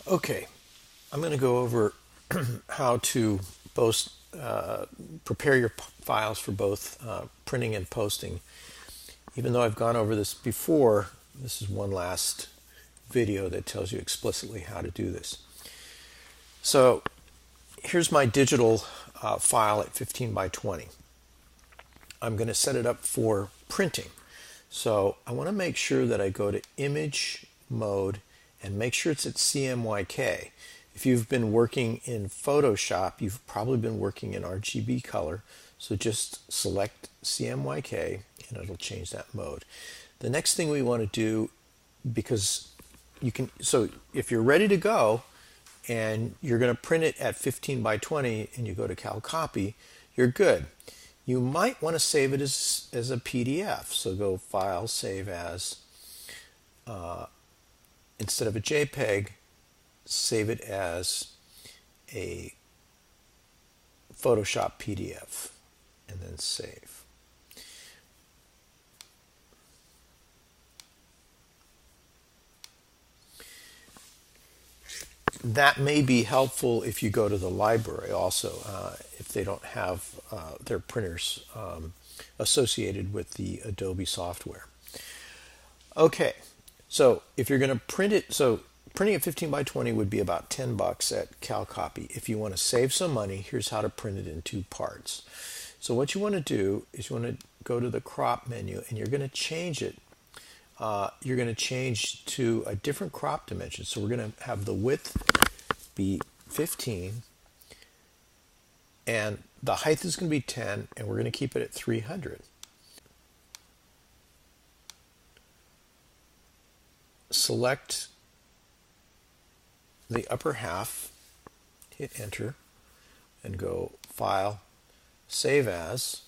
Okay, I'm going to go over how to both prepare your files for both printing and posting. Even though I've gone over this before, this is one last video that tells you explicitly how to do this. So here's my digital file at 15 by 20. I'm going to set it up for printing. So I want to make sure that I go to image mode and make sure it's at CMYK. If you've been working in Photoshop, you've probably been working in RGB color. So just select CMYK and it'll change that mode. The next thing we want to do, because you can, so if you're ready to go and you're going to print it at 15 by 20 and you go to CalCopy, you're good. You might want to save it as a PDF. So go File, Save As. Instead of a JPEG, save it as a Photoshop PDF and then save. That may be helpful if you go to the library also, if they don't have their printers associated with the Adobe software. Okay, so if you're going to print it, so printing at 15 by 20 would be about $10 at CalCopy. If you want to save some money, here's how to print it in two parts. So what you want to do is you want to go to the crop menu and you're going to change it. You're going to change to a different crop dimension. So we're going to have the width be 15 and the height is going to be 10 and we're going to keep it at 300. Select the upper half, hit enter and go File, Save As.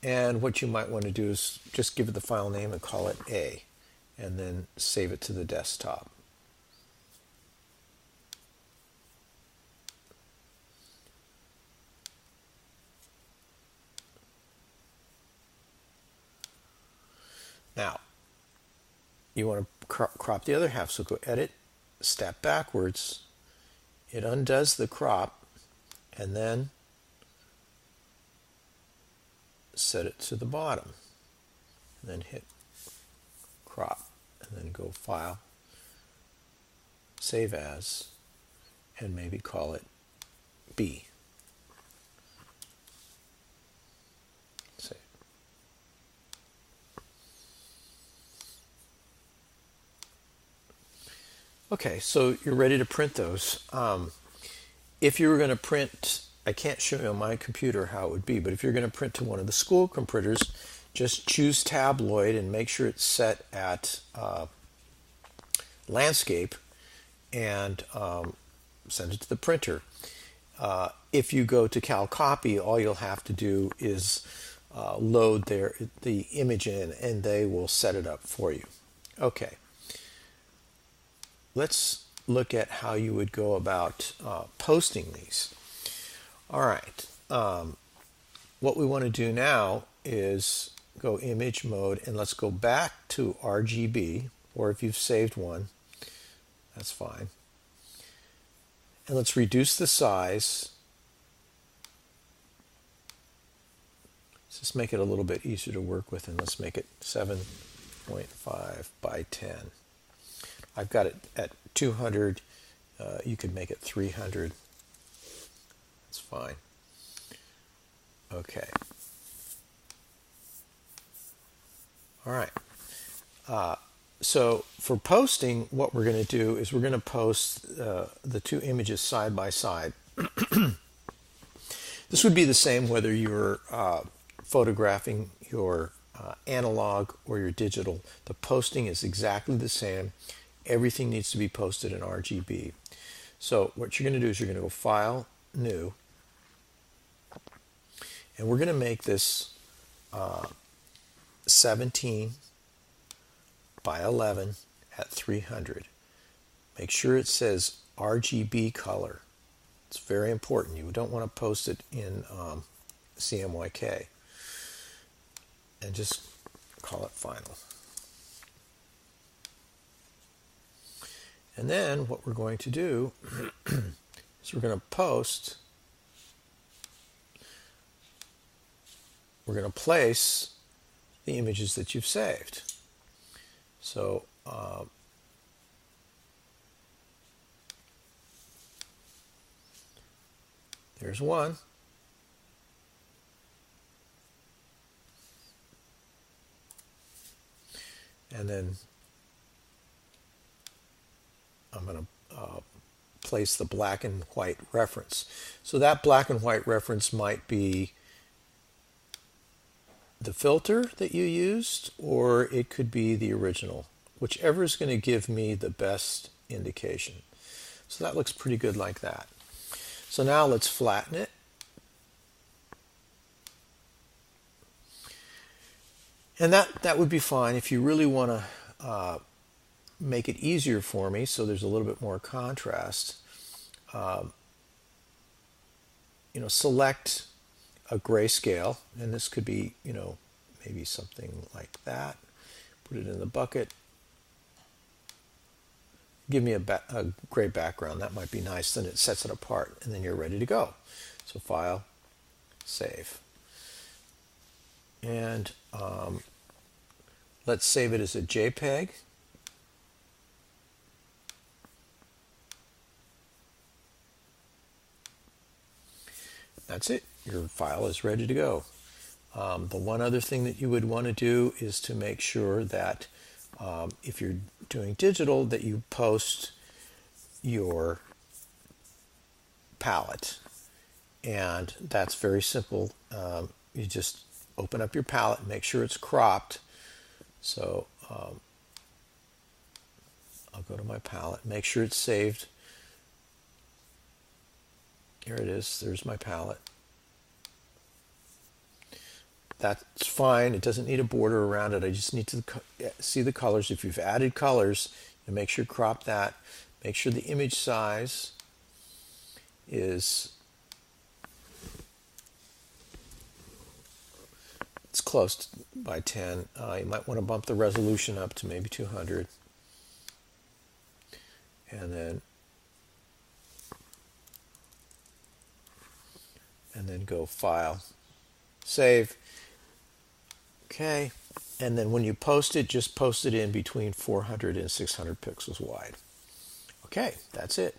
And what you might want to do is just give it the file name and call it A, and then save it to the desktop. Now, you want to crop the other half, so go Edit, Step Backwards, it undoes the crop, and then set it to the bottom, and then hit crop, and then go File, Save As, and maybe call it B. Save. Okay, so you're ready to print those. If you were going to print, I can't show you on my computer how it would be, but if you're going to print to one of the school printers, just choose tabloid and make sure it's set at landscape and send it to the printer. If you go to CalCopy, all you'll have to do is load the image in and they will set it up for you. Okay. Let's look at how you would go about posting these. All right. What we want to do now is go image mode and let's go back to RGB, or if you've saved one, that's fine. And let's reduce the size. Let's just make it a little bit easier to work with, and let's make it 7.5 by 10. I've got it at 200. You could make it 300. That's fine. Okay. All right. So for posting, what we're going to do is we're going to post the two images side by side. This would be the same whether you're photographing your analog or your digital. The posting is exactly the same. Everything needs to be posted in RGB. So what you're going to do is you're going to go File, New, and we're going to make this 17 by 11 at 300. Make sure it says RGB color. It's very important. You don't want to post it in CMYK. And just call it Final. And then what we're going to do is we're going to post, we're going to place the images that you've saved. So there's one. And then I'm going to place the black and white reference. So that black and white reference might be the filter that you used, or it could be the original, whichever is going to give me the best indication. So that looks pretty good like that. So now let's flatten it. And that would be fine if you really want to make it easier for me, so there's a little bit more contrast. Select a grayscale, and this could be, maybe something like that. Put it in the bucket. Give me a gray background. That might be nice. Then it sets it apart, and then you're ready to go. So File, Save. And let's save it as a JPEG. That's it. Your file is ready to go. The one other thing that you would want to do is to make sure that if you're doing digital, that you post your palette. And that's very simple. You just open up your palette and make sure it's cropped. So I'll go to my palette, make sure it's saved. Here it is. There's my palette. That's fine. It doesn't need a border around it. I just need to see the colors. If you've added colors, you make sure crop that. Make sure the image size is it's close by 10. You might want to bump the resolution up to maybe 200. And then go File, Save. Okay, and then when you post it, just post it in between 400 and 600 pixels wide. Okay, that's it.